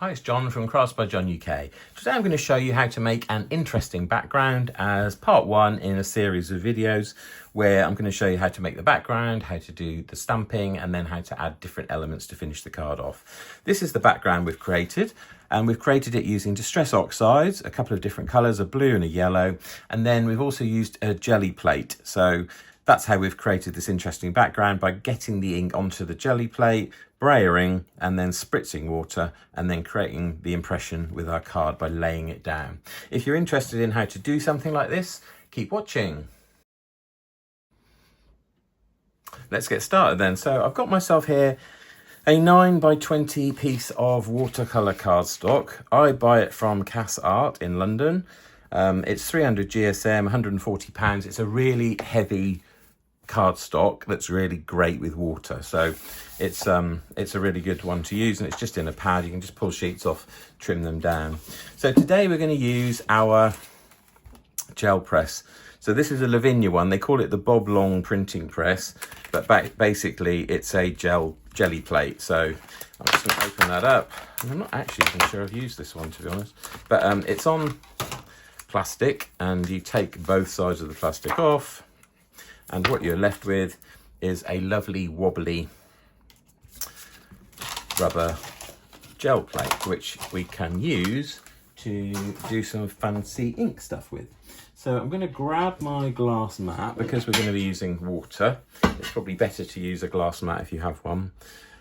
Hi, it's John from Crafts by John UK. Today I'm going to show you how to make an interesting background as part one in a series of videos where I'm going to show you how to make the background, how to do the stamping, and then how to add different elements to finish the card off. This is the background we've created, and we've created it using distress oxides, a couple of different colours, a blue and a yellow, and then we've also used a jelly plate. So that's how we've created this interesting background, by getting the ink onto the jelly plate, brayering, and then spritzing water, and then creating the impression with our card by laying it down. If you're interested in how to do something like this, keep watching. Let's get started then. So I've got myself here a 9x20 piece of watercolour cardstock. I buy it from Cass Art in London. It's 300 GSM, £140. It's a really heavy cardstock that's really great with water, so it's a really good one to use, and it's just in a pad. You can just pull sheets off, trim them down. So today we're going to use our gel press. So this is a Lavinia one. They call it the Bob Long printing press, but basically it's a jelly plate. So I'm just going to open that up. I'm not actually even sure I've used this one, to be honest, but it's on plastic, and you take both sides of the plastic off, and what you're left with is a lovely wobbly rubber gel plate, which we can use to do some fancy ink stuff with. So I'm going to grab my glass mat, because we're going to be using water. It's probably better to use a glass mat if you have one.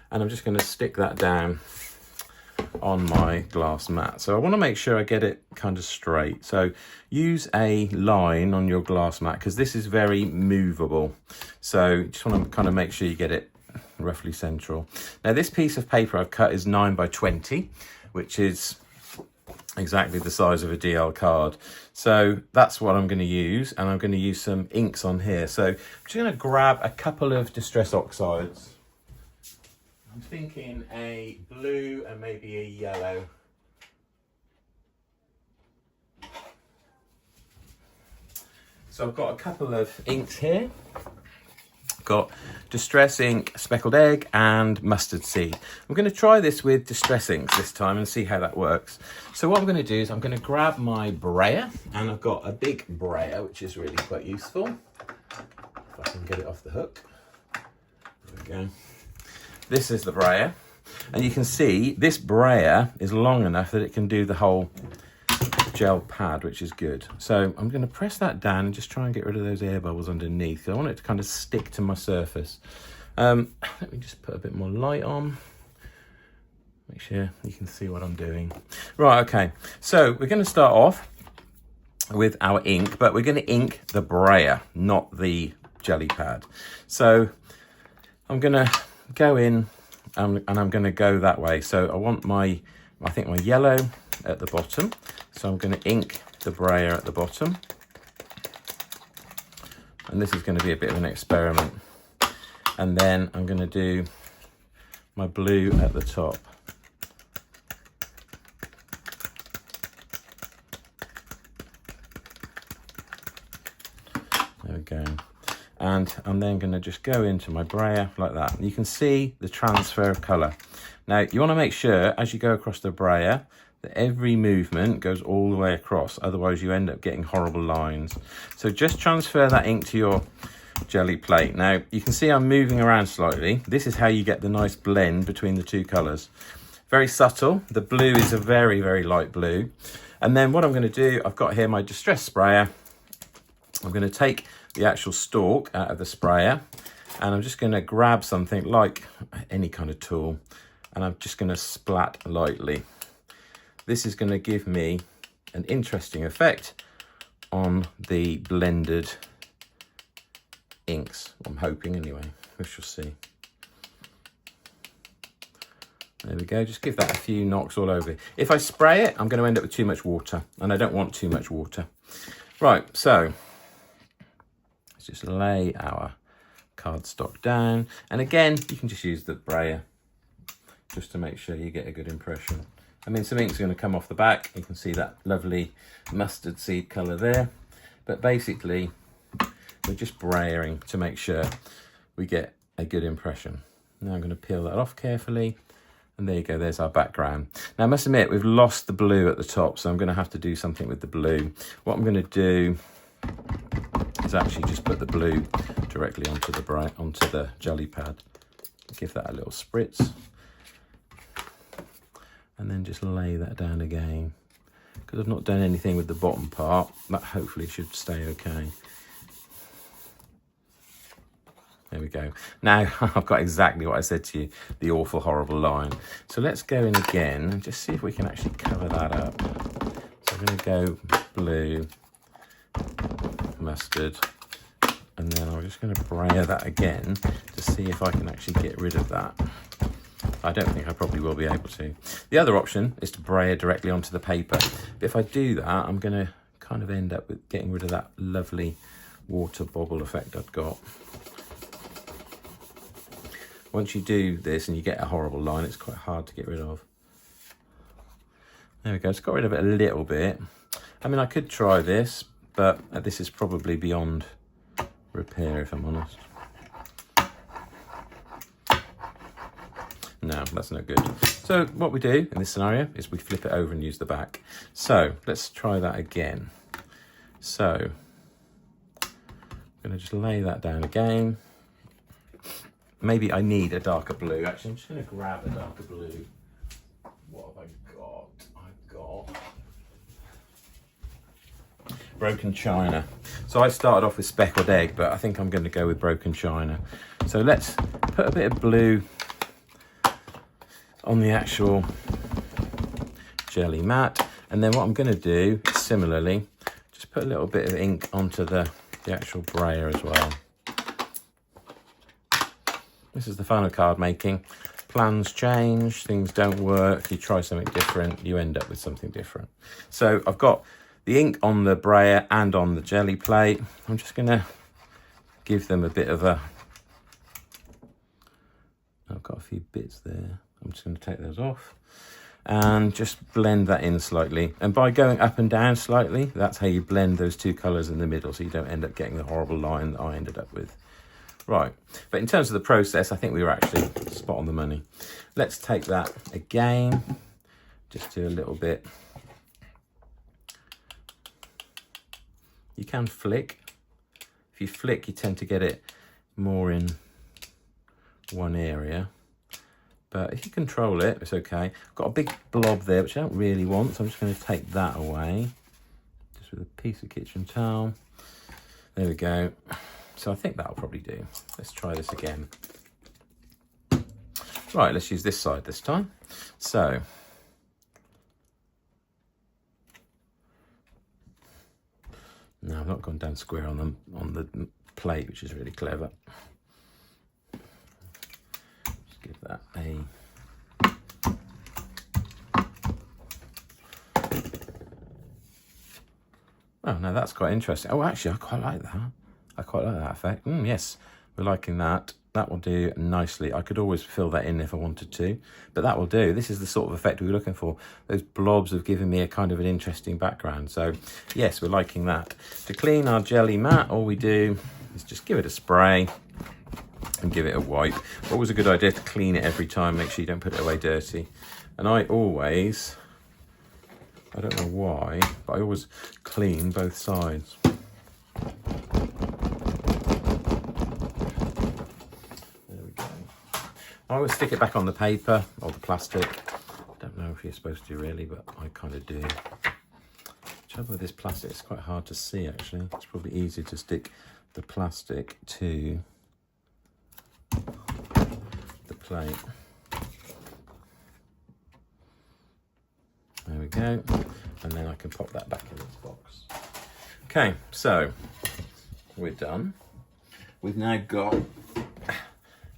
And I'm just going to stick that down on my glass mat. So I want to make sure I get it kind of straight. So use a line on your glass mat, because this is very movable. So just want to kind of make sure you get it roughly central. Now this piece of paper I've cut is 9x20, which is exactly the size of a DL card. So that's what I'm going to use, and I'm going to use some inks on here. So I'm just going to grab a couple of distress oxides. I'm thinking a blue and maybe a yellow. So I've got a couple of inks here. I've got Distress Ink, Speckled Egg, and Mustard Seed. I'm going to try this with Distress Inks this time and see how that works. So what I'm going to do is I'm going to grab my brayer, and I've got a big brayer, which is really quite useful. If I can get it off the hook. There we go. This is the brayer, and you can see this brayer is long enough that it can do the whole gel pad, which is good. So I'm going to press that down and just try and get rid of those air bubbles underneath. I want it to kind of stick to my surface. Let me just put a bit more light on. Make sure you can see what I'm doing. Right, okay. So we're going to start off with our ink, but we're going to ink the brayer, not the jelly pad. So I'm going to go in and I'm going to go that way. So I want my yellow at the bottom. So I'm going to ink the brayer at the bottom. And this is going to be a bit of an experiment. And then I'm going to do my blue at the top. There we go. And I'm then going to just go into my brayer like that. And you can see the transfer of colour. Now, you want to make sure as you go across the brayer that every movement goes all the way across. Otherwise, you end up getting horrible lines. So just transfer that ink to your jelly plate. Now, you can see I'm moving around slightly. This is how you get the nice blend between the two colours. Very subtle. The blue is a very, very light blue. And then what I'm going to do, I've got here my distress sprayer. I'm going to take the actual stalk out of the sprayer, and I'm just going to grab something like any kind of tool, and I'm just going to splat lightly. This is going to give me an interesting effect on the blended inks. I'm hoping anyway. We shall see. There we go. Just give that a few knocks all over. If I spray it, I'm going to end up with too much water, and I don't want too much water. Right, so let's just lay our cardstock down. And again, you can just use the brayer just to make sure you get a good impression. I mean, some ink's going to come off the back. You can see that lovely mustard seed colour there. But basically, we're just brayering to make sure we get a good impression. Now I'm going to peel that off carefully, And there you go, there's our background. Now I must admit, we've lost the blue at the top, so I'm gonna have to do something with the blue. What I'm gonna do is actually just put the blue directly onto the jelly pad. Give that a little spritz. And then just lay that down again. Because I've not done anything with the bottom part, that hopefully should stay okay. There we go. Now I've got exactly what I said to you, the awful, horrible line. So let's go in again and just see if we can actually cover that up. So I'm going to go blue, mustard, and then I'm just going to brayer that again to see if I can actually get rid of that. I don't think I probably will be able to. The other option is to brayer directly onto the paper. But if I do that, I'm going to kind of end up with getting rid of that lovely water bobble effect I've got. Once you do this and you get a horrible line, it's quite hard to get rid of. There we go, it's got rid of it a little bit. I mean, I could try this, but this is probably beyond repair, if I'm honest. No, that's no good. So what we do in this scenario is we flip it over and use the back. So let's try that again. So I'm going to just lay that down again. Maybe I need a darker blue. Actually, I'm just going to grab a darker blue. What have I got? I've got broken china. So I started off with speckled egg, but I think I'm going to go with broken china. So let's put a bit of blue on the actual jelly mat. And then what I'm going to do, similarly, just put a little bit of ink onto the actual brayer as well. This is the fun of card making. Plans change, things don't work, you try something different, you end up with something different. So I've got the ink on the brayer and on the jelly plate. I'm just gonna give them a bit of a... I've got a few bits there. I'm just gonna take those off and just blend that in slightly. And by going up and down slightly, that's how you blend those two colours in the middle, so you don't end up getting the horrible line that I ended up with. Right, but in terms of the process, I think we were actually spot on the money. Let's take that again, just do a little bit. You can flick. If you flick, you tend to get it more in one area. But if you control it, it's okay. I've got a big blob there, which I don't really want, so I'm just going to take that away. Just with a piece of kitchen towel. There we go. So I think that'll probably do. Let's try this again. Right, let's use this side this time. So, no, I've not gone down square on the plate, which is really clever. Just give that a... Oh, no, that's quite interesting. Oh, actually, I quite like that. I quite like that effect. Yes, we're liking that. That will do nicely. I could always fill that in if I wanted to, but that will do. This is the sort of effect we were looking for. Those blobs have given me a kind of an interesting background. So yes, we're liking that. To clean our jelly mat, all we do is just give it a spray and give it a wipe. Always a good idea to clean it every time. Make sure you don't put it away dirty. And I always, I don't know why, but I always clean both sides. I always stick it back on the paper or the plastic. I don't know if you're supposed to really, but I kind of do. The trouble with this plastic, it's quite hard to see actually. It's probably easier to stick the plastic to the plate. There we go. And then I can pop that back in this box. Okay, so we're done. We've now got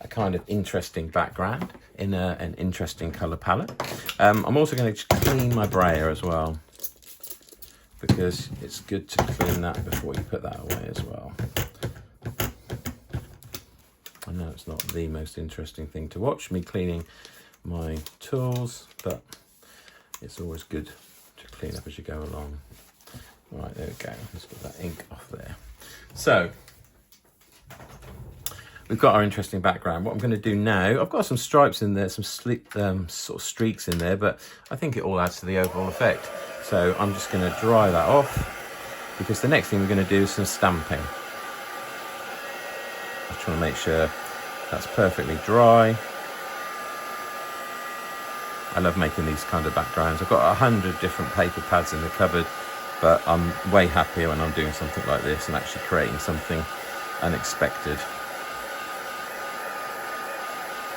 a kind of interesting background in an interesting colour palette. I'm also going to clean my brayer as well, because it's good to clean that before you put that away as well. I know it's not the most interesting thing to watch, me cleaning my tools, but it's always good to clean up as you go along. Right, there we go. Let's get that ink off there. So, we've got our interesting background. What I'm going to do now, I've got some stripes in there, some sort of streaks in there, but I think it all adds to the overall effect. So I'm just going to dry that off, because the next thing we're going to do is some stamping. I'm trying to make sure that's perfectly dry. I love making these kind of backgrounds. I've got 100 different paper pads in the cupboard, but I'm way happier when I'm doing something like this and actually creating something unexpected.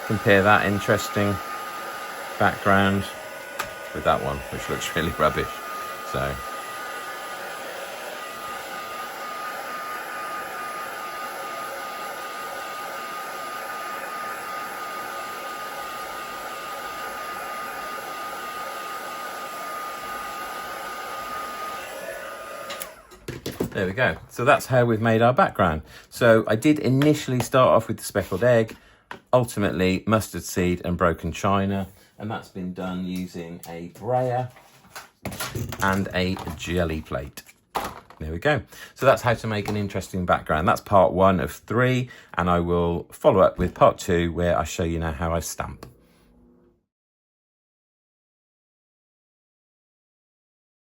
Compare that interesting background with that one, which looks really rubbish. So there we go. So that's how we've made our background. So I did initially start off with the speckled egg, ultimately mustard seed and broken china, and that's been done using a brayer and a jelly plate. There we go. So that's how to make an interesting background. That's part 1 of 3, and I will follow up with part 2 where I show you now how I stamp.